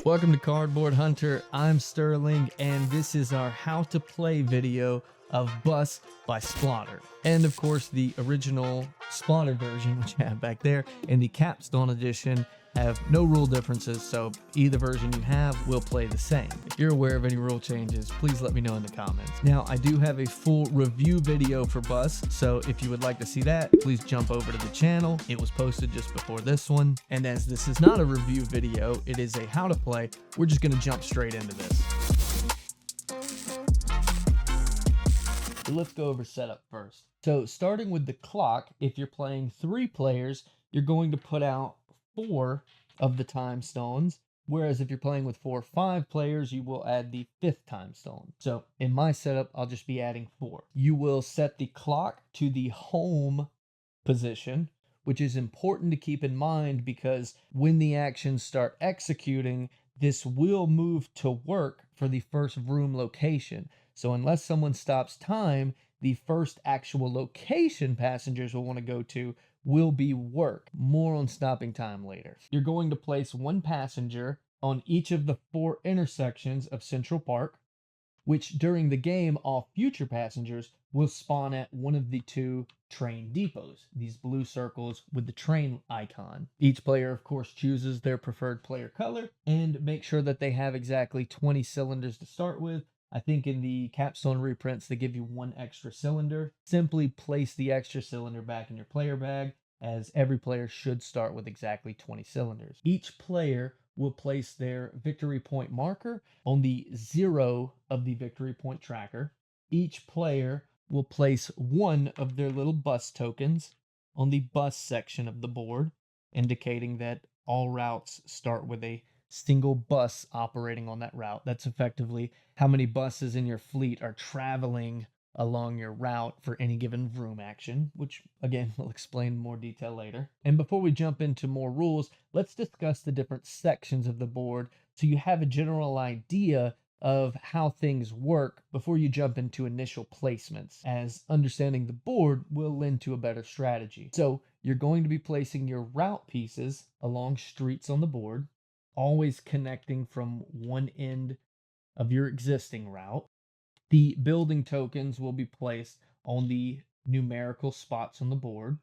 Welcome to Cardboard Hunter. I'm Sterling, and this is our how to play video of Bus by Splotter. And of course, the original Splotter version, which I have back there, and the Capstone edition have no rule differences, so either version you have will play the same. If you're aware of any rule changes, please let me know in the comments. Now, I do have a full review video for Bus, so if you would like to see that, please jump over to the channel. It was posted just before this one, and as this is not a review video, it is a how to play, we're just going to jump straight into this. So let's go over setup first. So starting with the clock, if you're playing 3 players, you're going to put out 4 of the time stones, whereas if you're playing with 4 or 5 players, you will add the 5th time stone. So in my setup, I'll just be adding 4. You will set the clock to the home position, which is important to keep in mind because when the actions start executing, this will move to work for the first Vrrooomm location. So unless someone stops time, the first actual location passengers will want to go to will be work. More on stopping time later. You're going to place 1 passenger on each of the 4 intersections of Central Park, which during the game, all future passengers will spawn at one of the 2 train depots, these blue circles with the train icon. Each player, of course, chooses their preferred player color and make sure that they have exactly 20 cylinders to start with. I think in the Capstone reprints, they give you 1 extra cylinder. Simply place the extra cylinder back in your player bag, as every player should start with exactly 20 cylinders. Each player will place their victory point marker on the 0 of the victory point tracker. Each player will place 1 of their little bus tokens on the bus section of the board, indicating that all routes start with a single bus operating on that route. That's effectively how many buses in your fleet are traveling along your route for any given Vrrooomm action, which again, we'll explain in more detail later. And before we jump into more rules, let's discuss the different sections of the board so you have a general idea of how things work before you jump into initial placements, as understanding the board will lend to a better strategy. So you're going to be placing your route pieces along streets on the board, always connecting from one end of your existing route. The building tokens will be placed on the numerical spots on the board,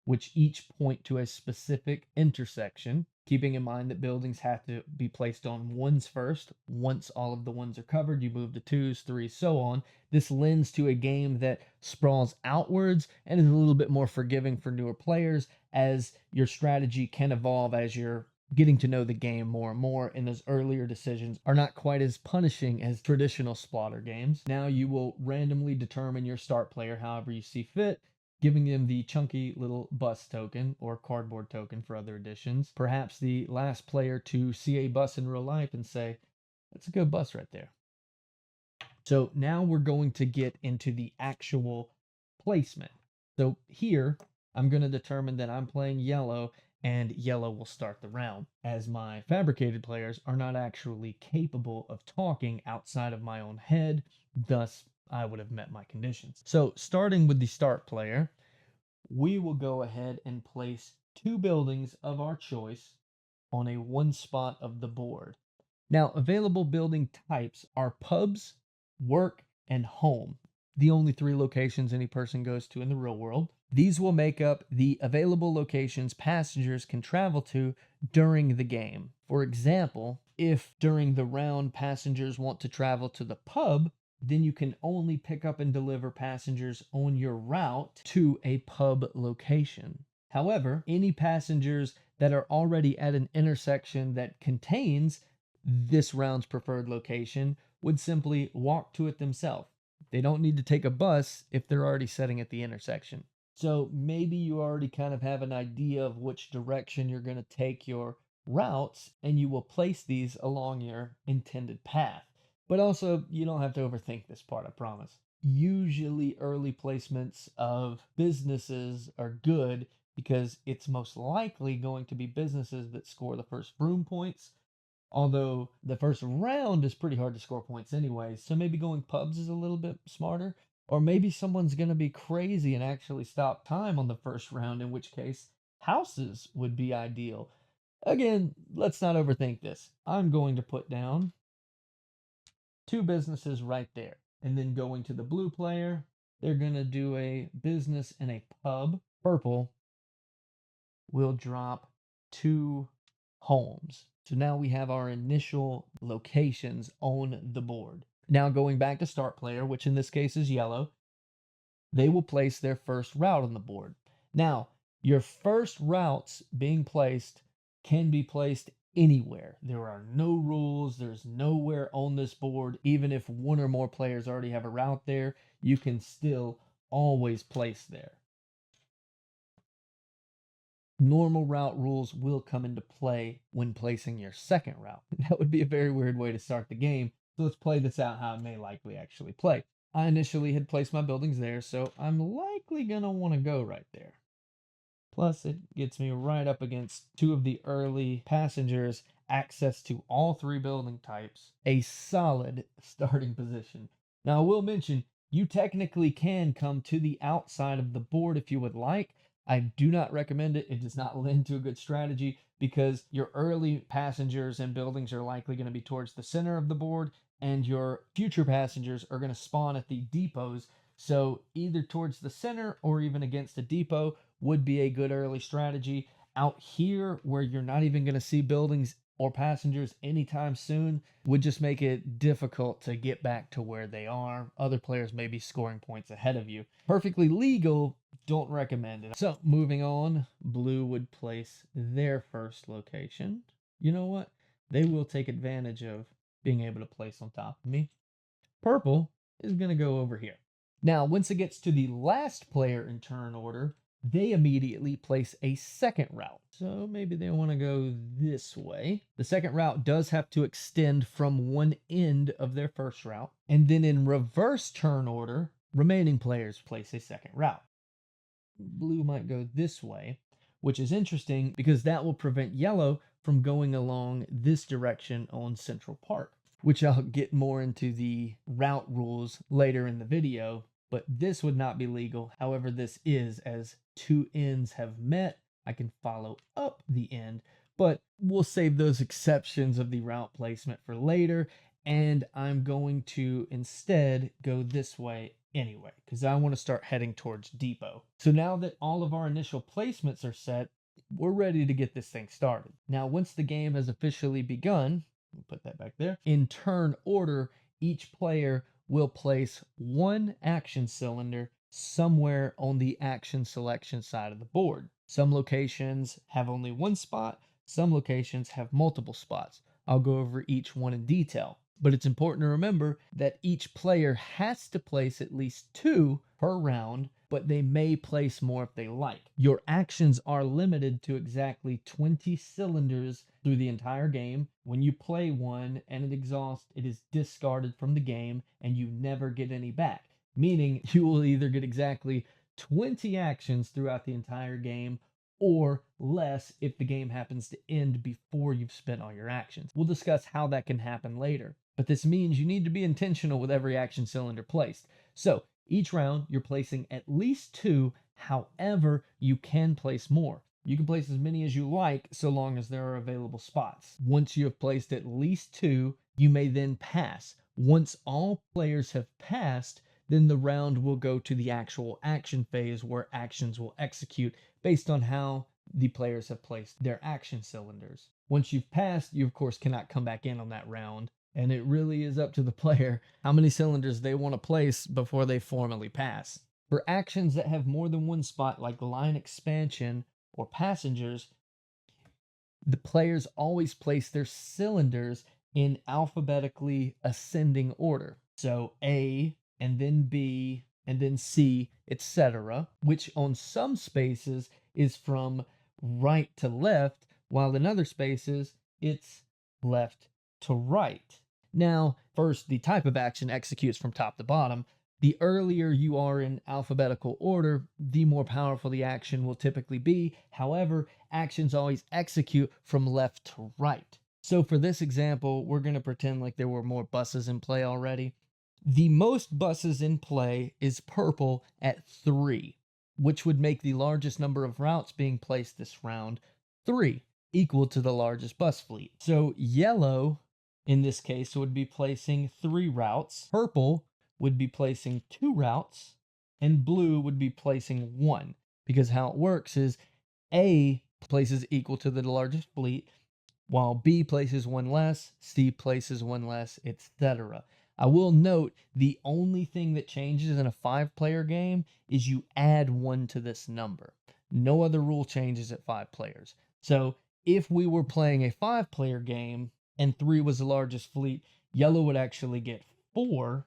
which each point to a specific intersection, keeping in mind that buildings have to be placed on 1s first. Once all of the 1s are covered, you move to 2s, 3s, so on. This lends to a game that sprawls outwards and is a little bit more forgiving for newer players, as your strategy can evolve as you're getting to know the game more and more, and those earlier decisions are not quite as punishing as traditional Splotter games. Now you will randomly determine your start player however you see fit, giving them the chunky little bus token or cardboard token for other editions. Perhaps the last player to see a bus in real life and say, that's a good bus right there. So now we're going to get into the actual placement. So here, I'm going to determine that I'm playing yellow, and yellow will start the round, as my fabricated players are not actually capable of talking outside of my own head, thus I would have met my conditions. So starting with the start player, we will go ahead and place 2 buildings of our choice on a 1 spot of the board. Now, available building types are pubs, work, and home, the only 3 locations any person goes to in the real world. These will make up the available locations passengers can travel to during the game. For example, if during the round passengers want to travel to the pub, then you can only pick up and deliver passengers on your route to a pub location. However, any passengers that are already at an intersection that contains this round's preferred location would simply walk to it themselves. They don't need to take a bus if they're already sitting at the intersection. So maybe you already kind of have an idea of which direction you're going to take your routes, and you will place these along your intended path. But also, you don't have to overthink this part, I promise. Usually early placements of businesses are good because it's most likely going to be businesses that score the first Vrrooomm points. Although the first round is pretty hard to score points anyway, so maybe going pubs is a little bit smarter. Or maybe someone's going to be crazy and actually stop time on the first round, in which case houses would be ideal. Again, let's not overthink this. I'm going to put down 2 businesses right there. And then going to the blue player, they're going to do a business and a pub. Purple will drop 2 homes. So now we have our initial locations on the board. Now going back to start player, which in this case is yellow, they will place their first route on the board. Now, your first routes being placed can be placed anywhere. There are no rules. There's nowhere on this board. Even if one or more players already have a route there, you can still always place there. Normal route rules will come into play when placing your second route. That would be a very weird way to start the game. So let's play this out how it may likely actually play. I initially had placed my buildings there, so I'm likely going to want to go right there. Plus, it gets me right up against 2 of the early passengers, access to all 3 building types, a solid starting position. Now, I will mention, you technically can come to the outside of the board if you would like. I do not recommend it. It does not lend to a good strategy because your early passengers and buildings are likely going to be towards the center of the board, and your future passengers are going to spawn at the depots. So either towards the center or even against a depot would be a good early strategy. Out here, where you're not even going to see buildings or passengers anytime soon, would just make it difficult to get back to where they are. Other players may be scoring points ahead of you. Perfectly legal, don't recommend it. So moving on, blue would place their first location. You know what? They will take advantage of being able to place on top of me. Purple is going to go over here. Now, once it gets to the last player in turn order, they immediately place a second route. So maybe they want to go this way. The second route does have to extend from one end of their first route. And then in reverse turn order, remaining players place a second route. Blue might go this way, which is interesting because that will prevent yellow from going along this direction on Central Park, which I'll get more into the route rules later in the video. But this would not be legal. However, this is, as 2 ends have met. I can follow up the end, but we'll save those exceptions of the route placement for later. And I'm going to instead go this way anyway, because I want to start heading towards depot. So now that all of our initial placements are set, we're ready to get this thing started. Now, once the game has officially begun, put that back there, in turn order, each player will place 1 action cylinder somewhere on the action selection side of the board. Some locations have only 1 spot, some locations have multiple spots. I'll go over each one in detail. But it's important to remember that each player has to place at least 2 per round, but they may place more if they like. Your actions are limited to exactly 20 cylinders through the entire game. When you play one and it exhausts, it is discarded from the game and you never get any back. Meaning you will either get exactly 20 actions throughout the entire game or less if the game happens to end before you've spent all your actions. We'll discuss how that can happen later. But this means you need to be intentional with every action cylinder placed. So each round, you're placing at least 2, however, you can place more. You can place as many as you like so long as there are available spots. Once you have placed at least 2, you may then pass. Once all players have passed, then the round will go to the actual action phase where actions will execute based on how the players have placed their action cylinders. Once you've passed, you of course cannot come back in on that round. And it really is up to the player how many cylinders they want to place before they formally pass. For actions that have more than 1 spot, like line expansion or passengers, the players always place their cylinders in alphabetically ascending order. So A, and then B, and then C, etc., which on some spaces is from right to left, while in other spaces it's left to right. Now, first, the type of action executes from top to bottom. The earlier you are in alphabetical order, the more powerful the action will typically be. However, actions always execute from left to right. So for this example, we're going to pretend like there were more buses in play already. The most buses in play is purple at 3, which would make the largest number of routes being placed this round 3. equal to the largest bus fleet. So yellow, in this case, would be placing 3 routes. Purple would be placing 2 routes. And blue would be placing 1. Because how it works is A places equal to the largest fleet, while B places 1 less, C places 1 less, etc. I will note the only thing that changes in a 5-player game is you add 1 to this number. No other rule changes at 5 players. So if we were playing a 5-player game and 3 was the largest fleet, yellow would actually get 4,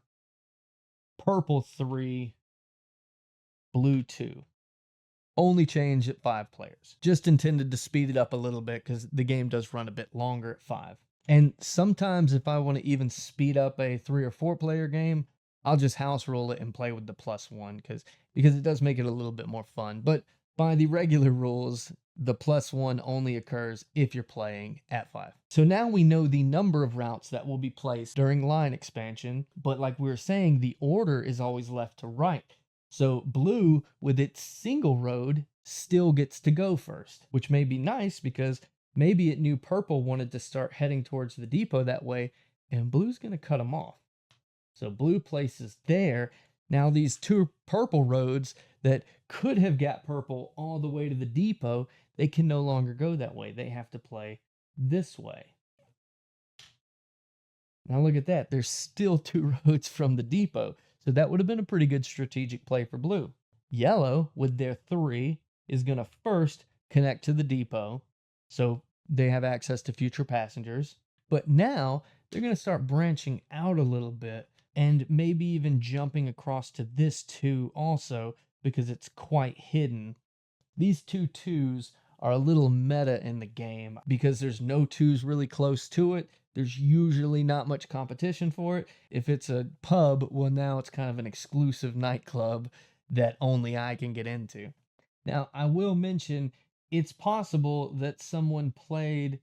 purple 3, blue 2. Only change at 5 players. Just intended to speed it up a little bit because the game does run a bit longer at 5. And sometimes if I want to even speed up a 3 or 4 player game, I'll just house rule it and play with the +1 because it does make it a little bit more fun. But by the regular rules, the +1 only occurs if you're playing at 5. So now we know the number of routes that will be placed during line expansion, but like we were saying, the order is always left to right. So blue, with its single road, still gets to go first, which may be nice because maybe it knew purple wanted to start heading towards the depot that way, and blue's going to cut them off. So blue places there. Now these 2 purple roads that could have got purple all the way to the depot, they can no longer go that way. They have to play this way. Now look at that. There's still 2 roads from the depot. So that would have been a pretty good strategic play for blue. Yellow, with their 3, is going to first connect to the depot. So they have access to future passengers. But now they're going to start branching out a little bit and maybe even jumping across to this 2 also because it's quite hidden. These 2 2s are a little meta in the game because there's no 2s really close to it. There's usually not much competition for it. If it's a pub, well, now it's kind of an exclusive nightclub that only I can get into. Now, I will mention it's possible that someone played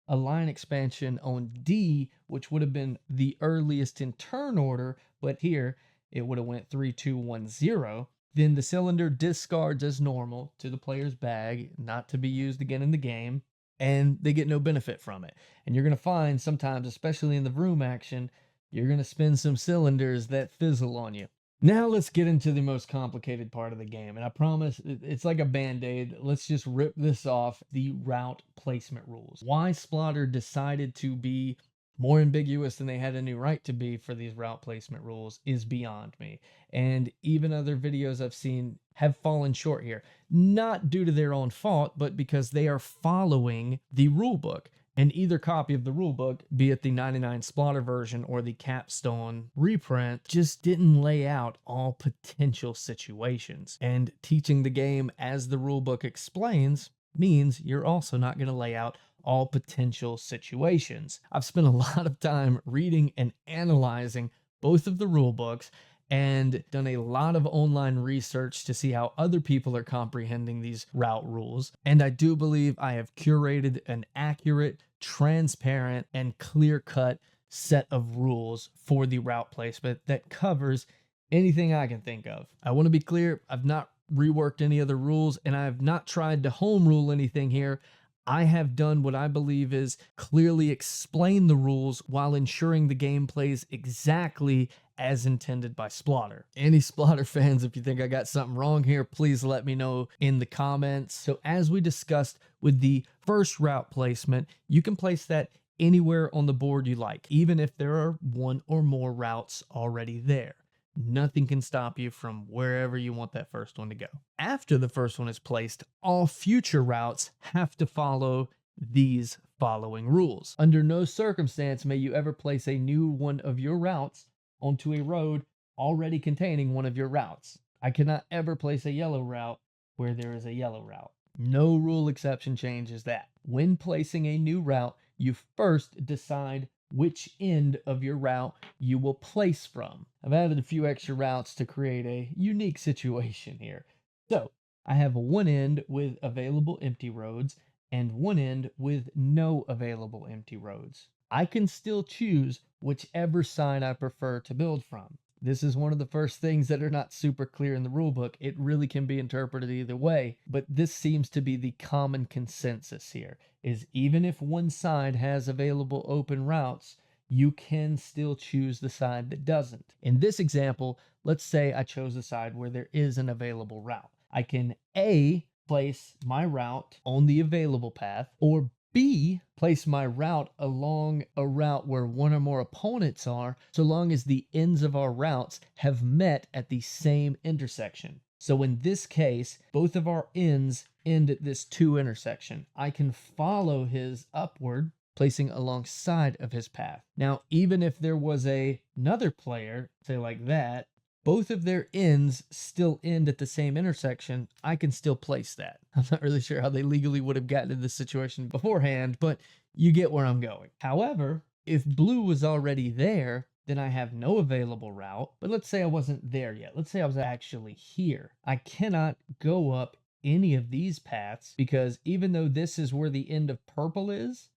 a line expansion on D, which would have been the earliest in turn order, but here it would have went 3, 2, 1, 0. Then the cylinder discards as normal to the player's bag, not to be used again in the game, and they get no benefit from it. And you're going to find sometimes, especially in the Vrrooomm action, you're going to spin some cylinders that fizzle on you. Now let's get into the most complicated part of the game. And I promise it's like a band-aid. Let's just rip this off. The route placement rules. Why Splotter decided to be more ambiguous than they had any right to be for these route placement rules is beyond me. And even other videos I've seen have fallen short here. Not due to their own fault, but because they are following the rulebook. And either copy of the rulebook, be it the 99 Splotter version or the Capstone reprint, just didn't lay out all potential situations. And teaching the game as the rulebook explains means you're also not going to lay out all potential situations. I've spent a lot of time reading and analyzing both of the rulebooks and done a lot of online research to see how other people are comprehending these route rules. And I do believe I have curated an accurate, transparent, and clear-cut set of rules for the route placement that covers anything I can think of. I want to be clear, I've not reworked any other rules, and I have not tried to home rule anything here. I have done what I believe is clearly explain the rules while ensuring the game plays exactly as intended by Splotter. Any Splotter fans, if you think I got something wrong here, please let me know in the comments. So as we discussed with the first route placement, you can place that anywhere on the board you like, even if there are 1 or more routes already there. Nothing can stop you from wherever you want that first one to go. After the first one is placed, all future routes have to follow these following rules. Under no circumstance may you ever place a new one of your routes onto a road already containing one of your routes. I cannot ever place a yellow route where there is a yellow route. No rule exception changes that. When placing a new route, you first decide which end of your route you will place from. I've added a few extra routes to create a unique situation here. So I have one end with available empty roads and one end with no available empty roads. I can still choose whichever side I prefer to build from. This is one of the first things that are not super clear in the rulebook. It really can be interpreted either way, but this seems to be the common consensus here, is even if one side has available open routes, you can still choose the side that doesn't. In this example, let's say I chose the side where there is an available route. I can A, place my route on the available path, or B, place my route along a route where one or more opponents are, so long as the ends of our routes have met at the same intersection. So in this case, both of our ends end at this 2 intersection. I can follow his upward, placing alongside of his path. Now, even if there was another player, say like that, both of their ends still end at the same intersection, I can still place that. I'm not really sure how they legally would have gotten in this situation beforehand, but you get where I'm going. However, if blue was already there, then I have no available route. But let's say I wasn't there yet. Let's say I was actually here. I cannot go up any of these paths because even though this is where the end of purple is,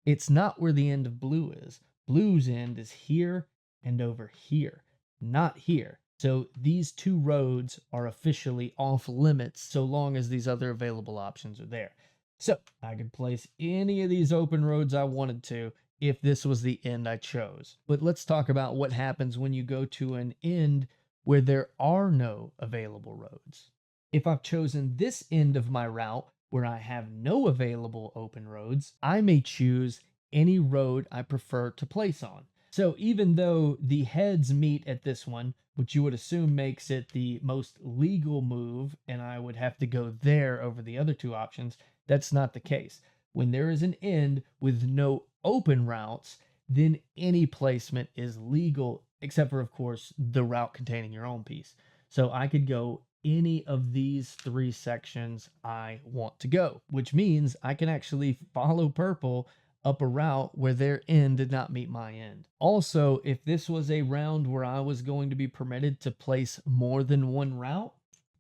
it's not where the end of blue is. Blue's end is here and over here, not here. So these 2 roads are officially off limits so long as these other available options are there. So I could place any of these open roads I wanted to if this was the end I chose. But let's talk about what happens when you go to an end where there are no available roads. If I've chosen this end of my route where I have no available open roads, I may choose any road I prefer to place on. So even though the heads meet at this one, which you would assume makes it the most legal move, and I would have to go there over the other 2 options, that's not the case. When there is an end with no open routes, then any placement is legal, except for, of course, the route containing your own piece. So I could go any of these 3 sections I want to go, which means I can actually follow purple up a route where their end did not meet my end. Also, if this was a round where I was going to be permitted to place more than one route,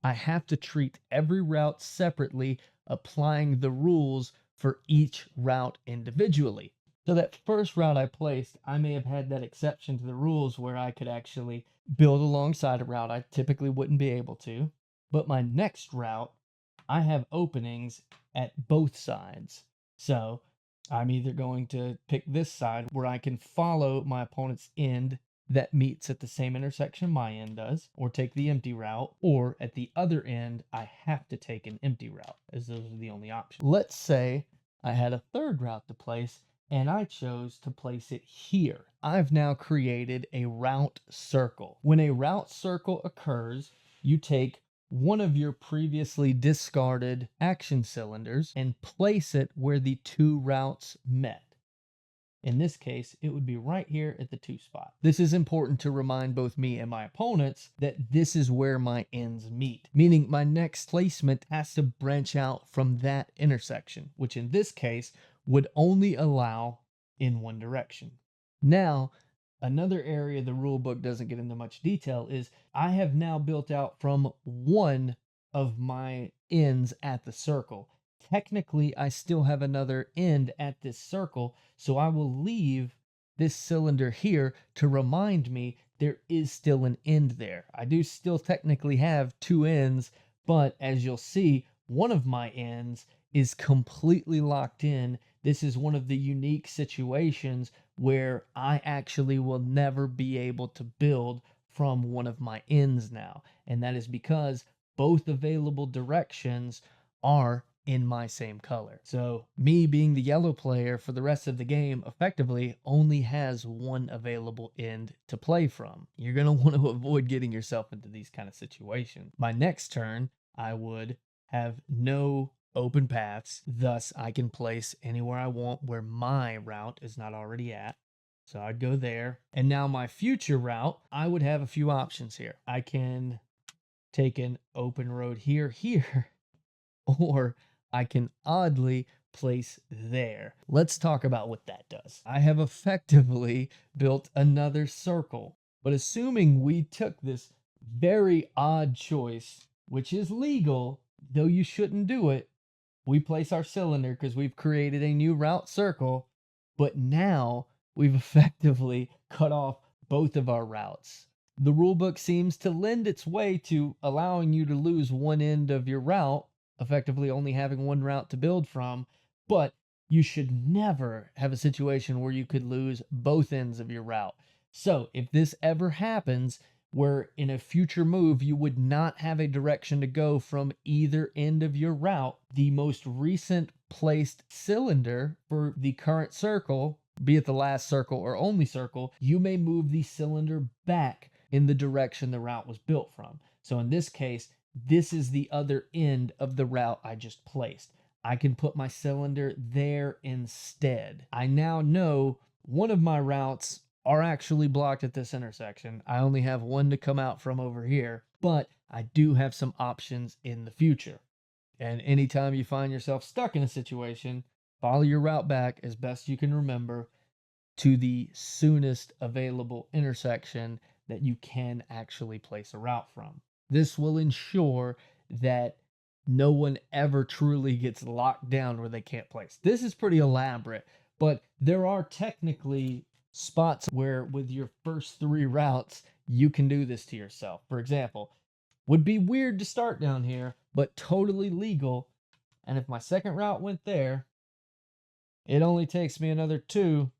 I have to treat every route separately, applying the rules for each route individually. So that first route I placed, I may have had that exception to the rules where I could actually build alongside a route I typically wouldn't be able to. But my next route, I have openings at both sides. So I'm either going to pick this side where I can follow my opponent's end that meets at the same intersection my end does, or take the empty route, or at the other end, I have to take an empty route, as those are the only options. Let's say I had a third route to place, and I chose to place it here. I've now created a route circle. When a route circle occurs, you take one of your previously discarded action cylinders and place it where the 2 routes met. In this case, it would be right here at the 2 spot. This is important to remind both me and my opponents that this is where my ends meet, meaning my next placement has to branch out from that intersection, which in this case would only allow in one direction. Now, another area the rule book doesn't get into much detail is I have now built out from one of my ends at the circle. Technically, I still have another end at this circle, so I will leave this cylinder here to remind me there is still an end there. I do still technically have 2 ends, but as you'll see, one of my ends is completely locked in. This is one of the unique situations where I actually will never be able to build from one of my ends now. And that is because both available directions are in my same color. So me being the yellow player for the rest of the game effectively only has one available end to play from. You're going to want to avoid getting yourself into these kind of situations. My next turn, I would have no open paths, thus I can place anywhere I want where my route is not already at. So I'd go there. And now my future route, I would have a few options here. I can take an open road here, or I can oddly place there. Let's talk about what that does. I have effectively built another circle, but assuming we took this very odd choice, which is legal, though you shouldn't do it, we place our cylinder because we've created a new route circle, but now we've effectively cut off both of our routes. The rulebook seems to lend its way to allowing you to lose one end of your route, effectively only having one route to build from, but you should never have a situation where you could lose both ends of your route. So if this ever happens, where in a future move you would not have a direction to go from either end of your route, the most recent placed cylinder for the current circle, be it the last circle or only circle, you may move the cylinder back in the direction the route was built from. So in this case, this is the other end of the route I just placed. I can put my cylinder there instead. I now know one of my routes are actually blocked at this intersection. I only have one to come out from over here, but I do have some options in the future. And anytime you find yourself stuck in a situation, follow your route back as best you can remember to the soonest available intersection that you can actually place a route from. This will ensure that no one ever truly gets locked down where they can't place. This is pretty elaborate, but there are technically spots where with your first three routes, you can do this to yourself. For example, would be weird to start down here, but totally legal. And if my second route went there, it only takes me another two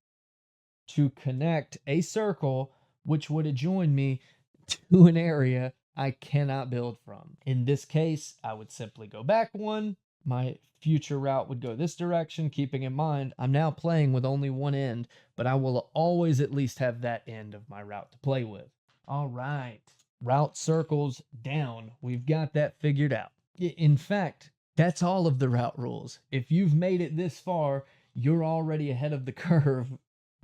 to connect a circle which would adjoin me to an area I cannot build from. In this case, I would simply go back one. My future route would go this direction, keeping in mind I'm now playing with only one end, but I will always at least have that end of my route to play with. All right, route circles down. We've got that figured out. In fact, that's all of the route rules. If you've made it this far, you're already ahead of the curve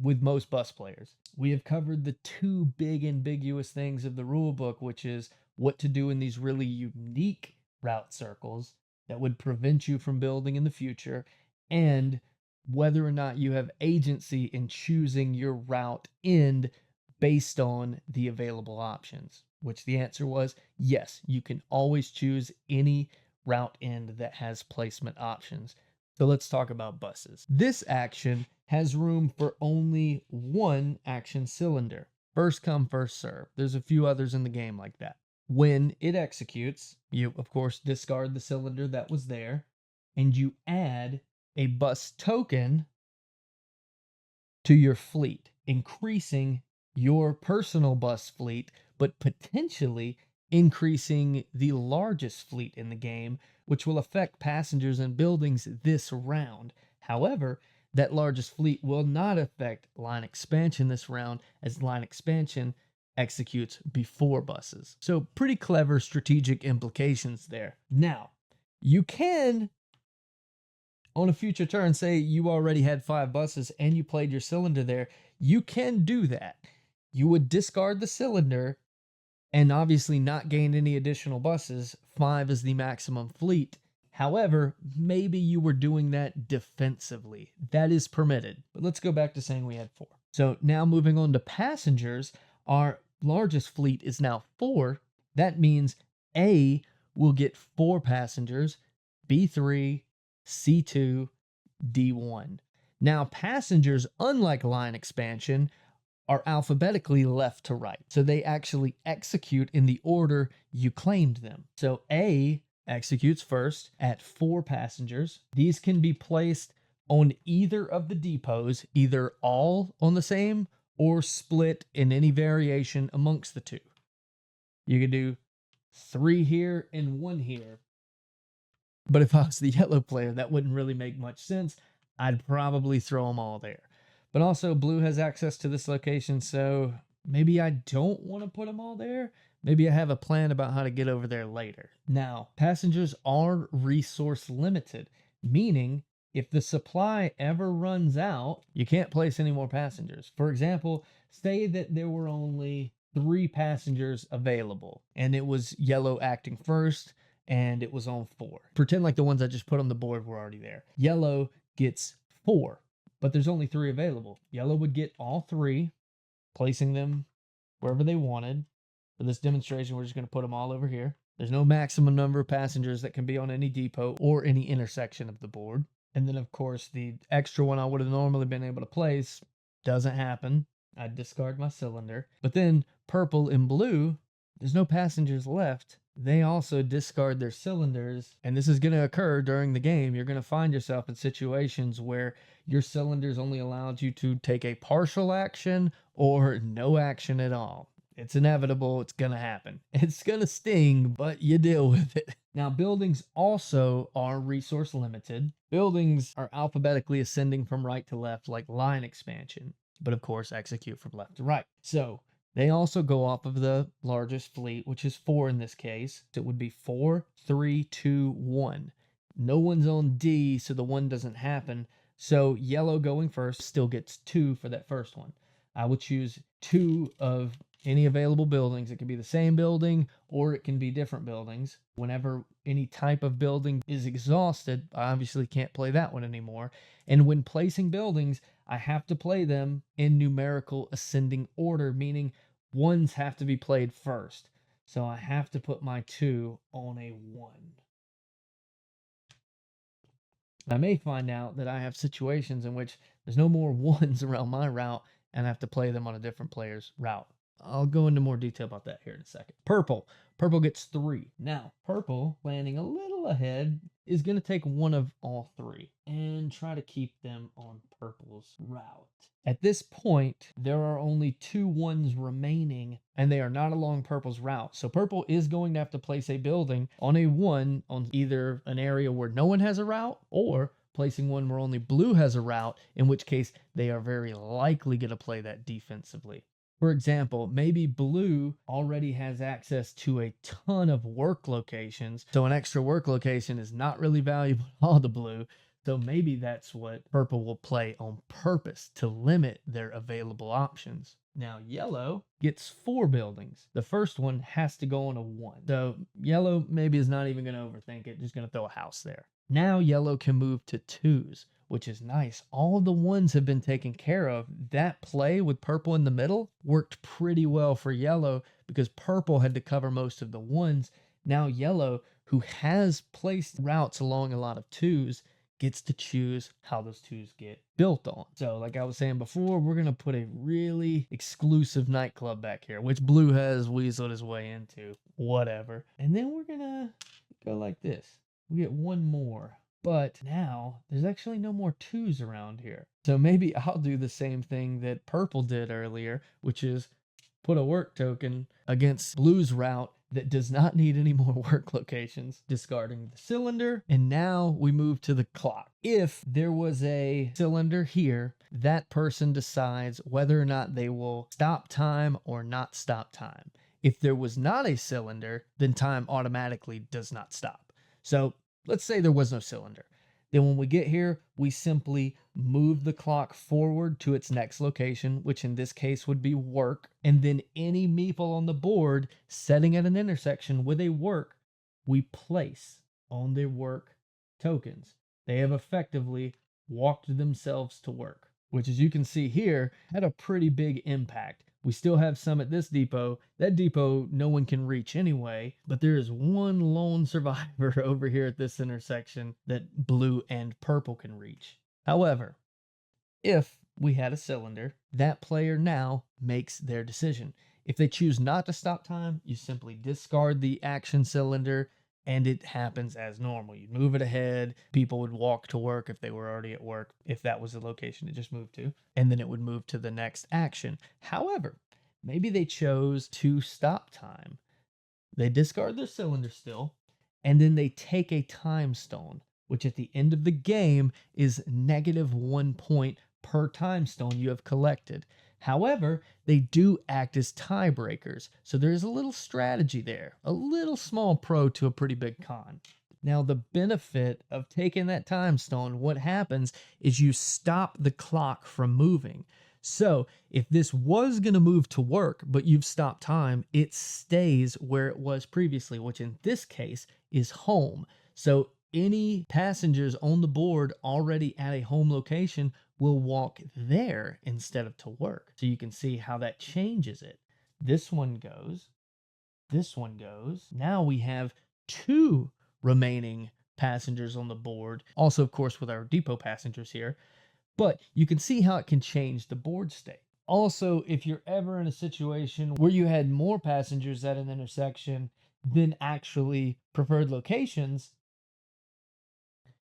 with most bus players. We have covered the two big ambiguous things of the rule book, which is what to do in these really unique route circles that would prevent you from building in the future, and whether or not you have agency in choosing your route end based on the available options, which the answer was yes, you can always choose any route end that has placement options. So let's talk about buses. This action has room for only one action cylinder. First come, first serve. There's a few others in the game like that. When it executes, you, of course, discard the cylinder that was there, and you add a bus token to your fleet, increasing your personal bus fleet, but potentially increasing the largest fleet in the game, which will affect passengers and buildings this round. However, that largest fleet will not affect line expansion this round, as line expansion executes before buses. So, pretty clever strategic implications there. Now, you can on a future turn, say you already had 5 buses and you played your cylinder there, you can do that. You would discard the cylinder and obviously not gain any additional buses. 5 is the maximum fleet. However, maybe you were doing that defensively. That is permitted. But let's go back to saying we had 4. So now moving on to passengers, our largest fleet is now 4. That means A will get 4 passengers, B3, C2, D1. Now, passengers, unlike line expansion, are alphabetically left to right. So they actually execute in the order you claimed them. So A executes first at 4 passengers. These can be placed on either of the depots, either all on the same or split in any variation amongst the two. You could do 3 here and 1 here. But if I was the yellow player, that wouldn't really make much sense. I'd probably throw them all there. But also, blue has access to this location, so maybe I don't want to put them all there. Maybe I have a plan about how to get over there later. Now, passengers are resource limited, meaning if the supply ever runs out, you can't place any more passengers. For example, say that there were only 3 passengers available, and it was yellow acting first, and it was on 4. Pretend like the ones I just put on the board were already there. Yellow gets 4, but there's only 3 available. Yellow would get all 3, placing them wherever they wanted. For this demonstration, we're just going to put them all over here. There's no maximum number of passengers that can be on any depot or any intersection of the board. And then, of course, the extra one I would have normally been able to place doesn't happen. I'd discard my cylinder. But then purple and blue, there's no passengers left. They also discard their cylinders, and this is going to occur during the game. You're going to find yourself in situations where your cylinders only allowed you to take a partial action or no action at all. It's inevitable. It's going to happen. It's going to sting, but you deal with it. Now, buildings also are resource limited. Buildings are alphabetically ascending from right to left like line expansion, but of course execute from left to right. So they also go off of the largest fleet, which is 4 in this case. It would be 4, 3, 2, 1. No one's on D, so the 1 doesn't happen. So yellow going first still gets 2 for that first one. I would choose 2 of any available buildings. It could be the same building or it can be different buildings. Whenever any type of building is exhausted, I obviously can't play that one anymore. And when placing buildings, I have to play them in numerical ascending order, meaning ones have to be played first. So I have to put my 2 on a 1. I may find out that I have situations in which there's no more ones around my route and I have to play them on a different player's route. I'll go into more detail about that here in a second. Purple. Purple gets 3. Now, purple, planning a little ahead, is going to take one of all 3 and try to keep them on purple's route. At this point, there are only 2 ones remaining, and they are not along purple's route. So purple is going to have to place a building on a 1 on either an area where no one has a route or placing one where only blue has a route, in which case they are very likely going to play that defensively. For example, maybe blue already has access to a ton of work locations, so an extra work location is not really valuable at all to blue. So maybe that's what purple will play on purpose to limit their available options. Now, yellow gets 4 buildings. The first one has to go on a 1. So yellow maybe is not even going to overthink it, just going to throw a house there. Now yellow can move to 2s, which is nice. All the 1s have been taken care of. That play with purple in the middle worked pretty well for yellow because purple had to cover most of the 1s. Now yellow, who has placed routes along a lot of 2s, gets to choose how those 2s get built on. So like I was saying before, we're going to put a really exclusive nightclub back here, which blue has weaseled his way into. Whatever. And then we're going to go like this. We get 1 more. But now there's actually no more 2s around here. So maybe I'll do the same thing that purple did earlier, which is put a work token against blue's route that does not need any more work locations, discarding the cylinder. And now we move to the clock. If there was a cylinder here, that person decides whether or not they will stop time or not stop time. If there was not a cylinder, then time automatically does not stop. So let's say there was no cylinder. Then when we get here, we simply move the clock forward to its next location, which in this case would be work. And then any meeple on the board setting at an intersection with a work, we place on their work tokens. They have effectively walked themselves to work, which as you can see here, had a pretty big impact. We still have some at this depot. That depot no one can reach anyway, but there is one lone survivor over here at this intersection that blue and purple can reach. However, if we had a cylinder, that player now makes their decision. If they choose not to stop time, you simply discard the action cylinder and it happens as normal. You'd move it ahead. People would walk to work if they were already at work, if that was the location it just moved to, and then it would move to the next action. However, maybe they chose to stop time. They discard their cylinder still, and then they take a time stone, which at the end of the game is -1 point per time stone you have collected. However, they do act as tiebreakers, so there's a little strategy there, a little small pro to a pretty big con. Now, the benefit of taking that time stone, what happens is you stop the clock from moving. So if this was going to move to work, but you've stopped time, it stays where it was previously, which in this case is home. So any passengers on the board already at a home location will walk there instead of to work. So you can see how that changes it. This one goes. This one goes. Now we have 2 remaining passengers on the board. Also, of course, with our depot passengers here. But you can see how it can change the board state. Also, if you're ever in a situation where you had more passengers at an intersection than actually preferred locations,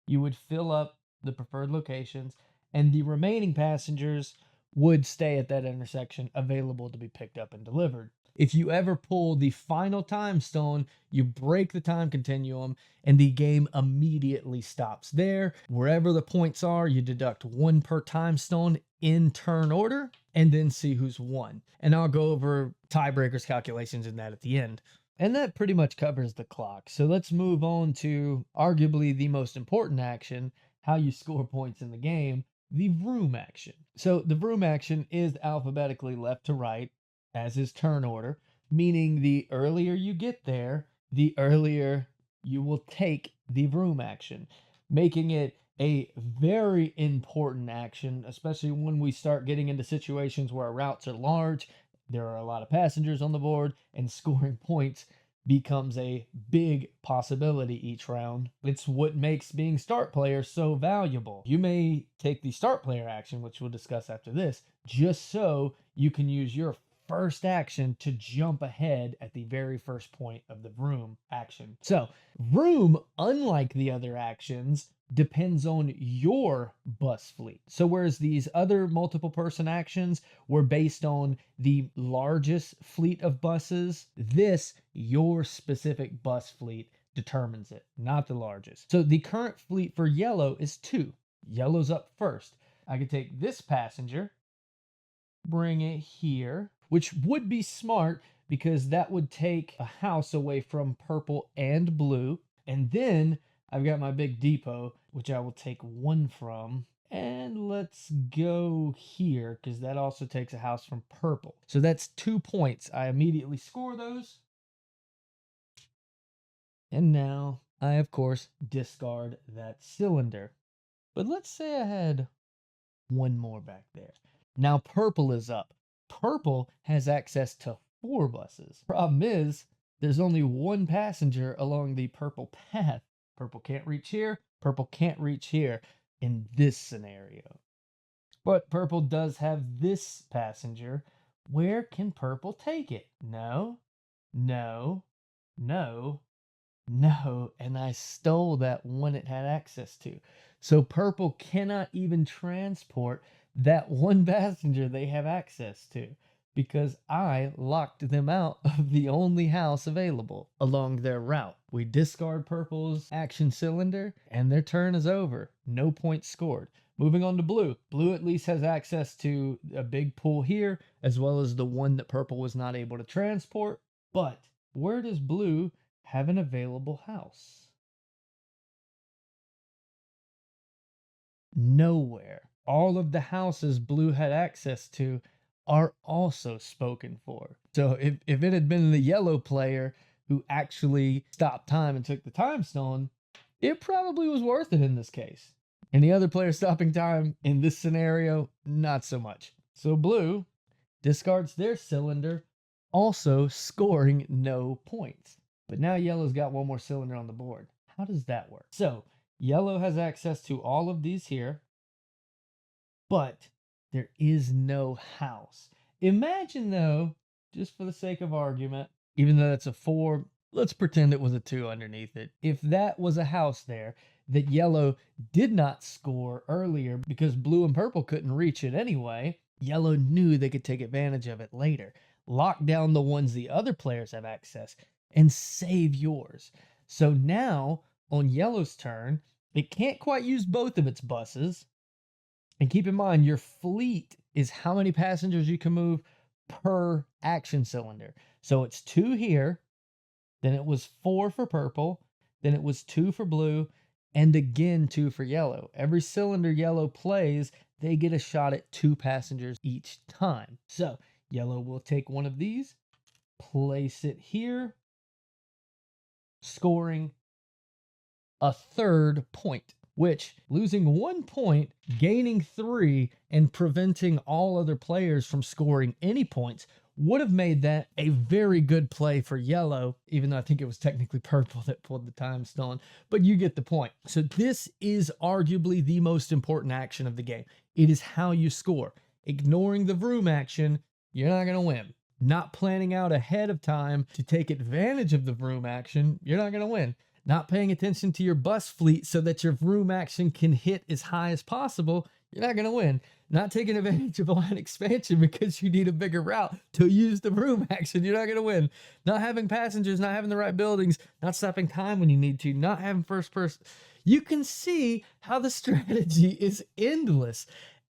you would fill up the preferred locations and the remaining passengers would stay at that intersection available to be picked up and delivered. If you ever pull the final time stone, you break the time continuum and the game immediately stops there. Wherever the points are, you deduct one per time stone in turn order and then see who's won. And I'll go over tiebreakers calculations in that at the end. And that pretty much covers the clock. So let's move on to arguably the most important action, how you score points in the game, the Vrrooomm action. So the Vrrooomm action is alphabetically left to right, as is turn order, meaning the earlier you get there, the earlier you will take the Vrrooomm action, making it a very important action, especially when we start getting into situations where our routes are large, there are a lot of passengers on the board, and scoring points becomes a big possibility each round. It's what makes being start player so valuable. You may take the start player action, which we'll discuss after this, just so you can use your first action to jump ahead at the very first point of the Vrrooomm action. So, Vrrooomm, unlike the other actions, depends on your bus fleet. So whereas these other multiple person actions were based on the largest fleet of buses, this, your specific bus fleet determines it, not the largest. So the current fleet for yellow is 2. Yellow's up first. I could take this passenger, bring it here, which would be smart because that would take a house away from purple and blue. And then I've got my big depot, which I will take 1 from. And let's go here because that also takes a house from purple. So that's 2 points. I immediately score those. And now I, of course, discard that cylinder. But let's say I had 1 more back there. Now purple is up. Purple has access to 4 buses. Problem is, there's only 1 passenger along the purple path. Purple can't reach here. Purple can't reach here in this scenario. But purple does have this passenger. Where can purple take it? No, no, no, no. And I stole that one it had access to. So purple cannot even transport that 1 passenger they have access to because I locked them out of the only house available along their route. We discard purple's action cylinder and their turn is over. No points scored. Moving on to blue. Blue at least has access to a big pool here as well as the one that purple was not able to transport. But where does blue have an available house? Nowhere. All of the houses blue had access to are also spoken for. So if it had been the yellow player who actually stopped time and took the time stone, it probably was worth it in this case. And the other player stopping time in this scenario, not so much. So blue discards their cylinder, also scoring no points. But now yellow's got 1 more cylinder on the board. How does that work? So yellow has access to all of these here, but there is no house. Imagine though, just for the sake of argument, even though that's a 4, let's pretend it was a 2 underneath it. If that was a house there that yellow did not score earlier because blue and purple couldn't reach it anyway, yellow knew they could take advantage of it later. Lock down the ones the other players have access and save yours. So now on yellow's turn, it can't quite use both of its buses. And keep in mind, your fleet is how many passengers you can move per action cylinder. So it's 2 here, then it was 4 for purple, then it was 2 for blue, and again 2 for yellow. Every cylinder yellow plays, they get a shot at 2 passengers each time. So yellow will take 1 of these, place it here, scoring a 3rd point, which losing 1 point, gaining 3, and preventing all other players from scoring any points would have made that a very good play for yellow, even though I think it was technically purple that pulled the time stone, but you get the point. So this is arguably the most important action of the game. It is how you score. ignoring the Vrrooomm action, you're not going to win. Not planning out ahead of time to take advantage of the Vrrooomm action, you're not going to win. Not paying attention to your bus fleet so that your Vrrooomm action can hit as high as possible, you're not going to win. Not taking advantage of a line expansion because you need a bigger route to use the Vrrooomm action, you're not going to win. Not having passengers, not having the right buildings, not stopping time when you need to, not having first person. You can see how the strategy is endless.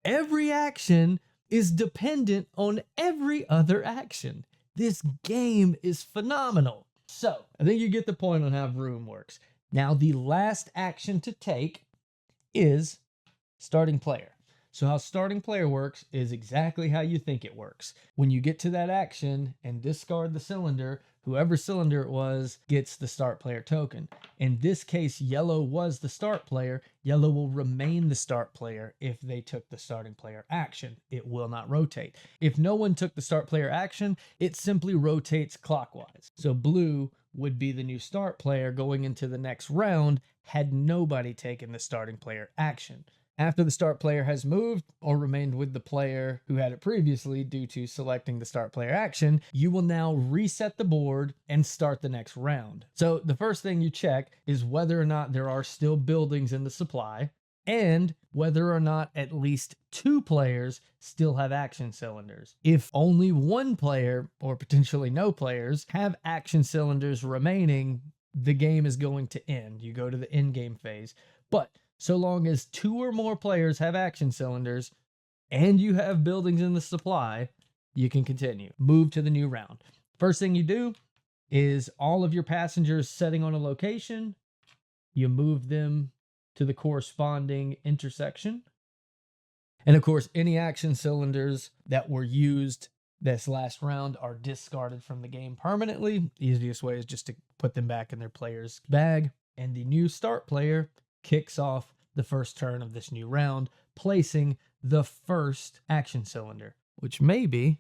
Every action is dependent on every other action. This game is phenomenal. So, I think you get the point on how Vrrooomm works. Now, the last action to take is starting player. So how starting player works is exactly how you think it works. When you get to that action and discard the cylinder, whoever cylinder it was gets the start player token. In this case, yellow was the start player. Yellow will remain the start player if they took the starting player action. It will not rotate. If no one took the start player action, it simply rotates clockwise. So blue would be the new start player going into the next round had nobody taken the starting player action. After the start player has moved or remained with the player who had it previously due to selecting the start player action, you will now reset the board and start the next round. So the first thing you check is whether or not there are still buildings in the supply and whether or not at least 2 players still have action cylinders. If only 1 player or potentially no players have action cylinders remaining, the game is going to end. You go to the end game phase. But so long as 2 or more players have action cylinders and you have buildings in the supply, you can continue. Move to the new round. First thing you do is all of your passengers setting on a location, you move them to the corresponding intersection. And of course, any action cylinders that were used this last round are discarded from the game permanently. The easiest way is just to put them back in their player's bag. And the new start player kicks off the first turn of this new round, placing the first action cylinder, which maybe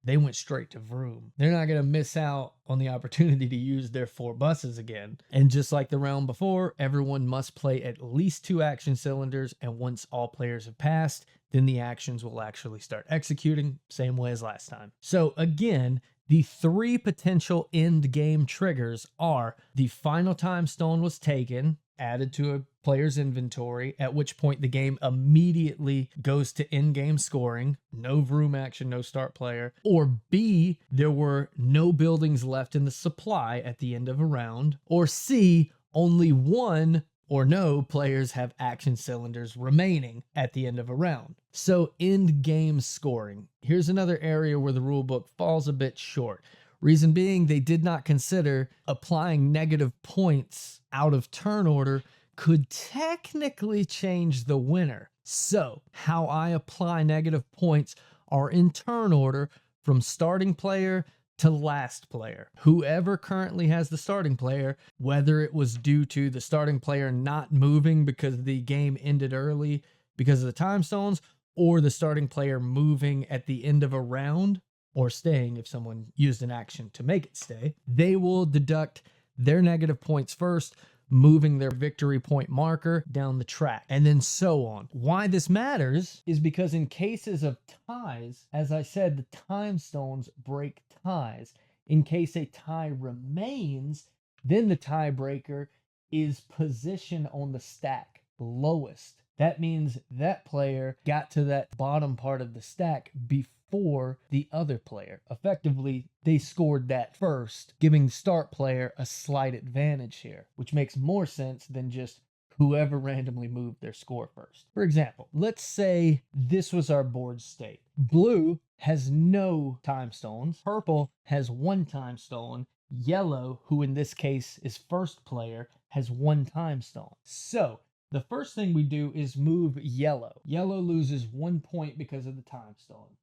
they went straight to Vrrooomm. They're not going to miss out on the opportunity to use their 4 buses again. And just like the round before, everyone must play at least 2 action cylinders, and once all players have passed, then the actions will actually start executing, same way as last time. So again, the 3 potential end game triggers are the final time stone was taken, added to a player's inventory, at which point the game immediately goes to in-game scoring, no Vrrooomm action, no start player, or B, there were no buildings left in the supply at the end of a round, or C, only 1 or no players have action cylinders remaining at the end of a round. So end game scoring. Here's another area where the rulebook falls a bit short. Reason being, they did not consider applying negative points out of turn order could technically change the winner. So how I apply negative points are in turn order from starting player to last player. Whoever currently has the starting player, whether it was due to the starting player not moving because the game ended early because of the time stones, or the starting player moving at the end of a round, or staying if someone used an action to make it stay, they will deduct their negative points first, moving their victory point marker down the track, and then so on. Why this matters is because in cases of ties, as I said, the time stones break ties. In case a tie remains, then the tiebreaker is position on the stack, lowest. That means that player got to that bottom part of the stack before the other player. Effectively, they scored that first, giving start player a slight advantage here, which makes more sense than just whoever randomly moved their score first. For example, let's say this was our board state. Blue has no time stones. Purple has 1 time stone. Yellow, who in this case is first player, has 1 time stone. So the first thing we do is move yellow. Yellow loses 1 point because of the time stone,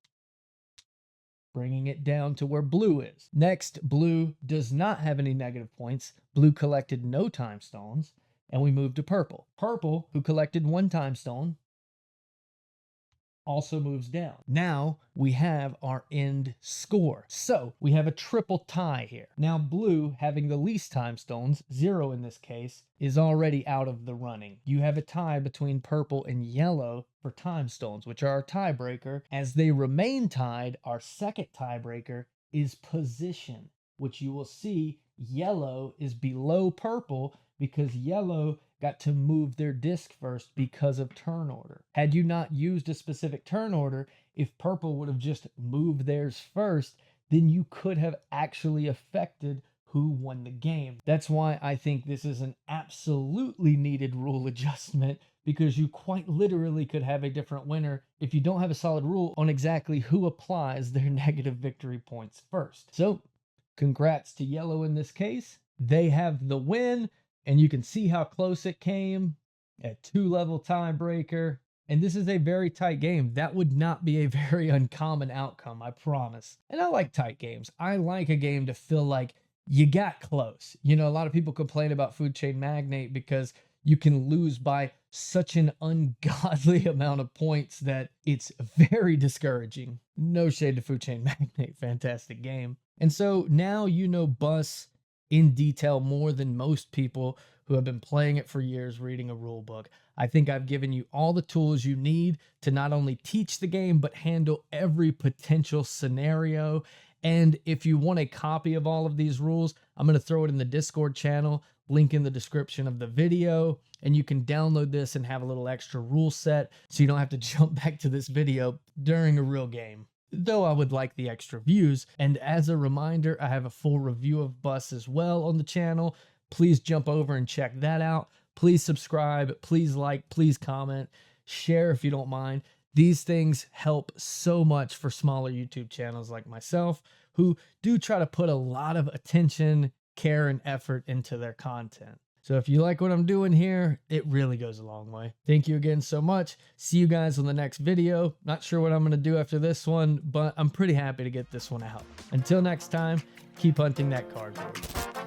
bringing it down to where blue is. Next, blue does not have any negative points. Blue collected no time stones, and we move to purple. Purple, who collected 1 time stone, also moves down. Now we have our end score. So we have a triple tie here. Now blue, having the least time stones, 0 in this case, is already out of the running. You have a tie between purple and yellow for time stones, which are our tiebreaker. As they remain tied, our second tiebreaker is position, which you will see yellow is below purple because yellow got to move their disc first because of turn order. Had you not used a specific turn order, if purple would have just moved theirs first, then you could have actually affected who won the game. That's why I think this is an absolutely needed rule adjustment, because you quite literally could have a different winner if you don't have a solid rule on exactly who applies their negative victory points first. So congrats to yellow in this case. They have the win. And you can see how close it came, a 2-level tiebreaker. And this is a very tight game. That would not be a very uncommon outcome, I promise. And I like tight games. I like a game to feel like you got close. You know, a lot of people complain about Food Chain Magnate because you can lose by such an ungodly amount of points that it's very discouraging. No shade to Food Chain Magnate, fantastic game. And so now you know Bus in detail more than most people who have been playing it for years reading a rule book. I think I've given you all the tools you need to not only teach the game, but handle every potential scenario. And if you want a copy of all of these rules, I'm going to throw it in the Discord channel, link in the description of the video, and you can download this and have a little extra rule set so you don't have to jump back to this video during a real game. Though I would like the extra views. And as a reminder, I have a full review of Bus as well on the channel. Please jump over and check that out. Please subscribe, please like, please comment, share if you don't mind. These things help so much for smaller YouTube channels like myself, who do try to put a lot of attention, care, and effort into their content. So if you like what I'm doing here, it really goes a long way. Thank you again so much. See you guys on the next video. Not sure what I'm going to do after this one, but I'm pretty happy to get this one out. Until next time, keep hunting that cardboard.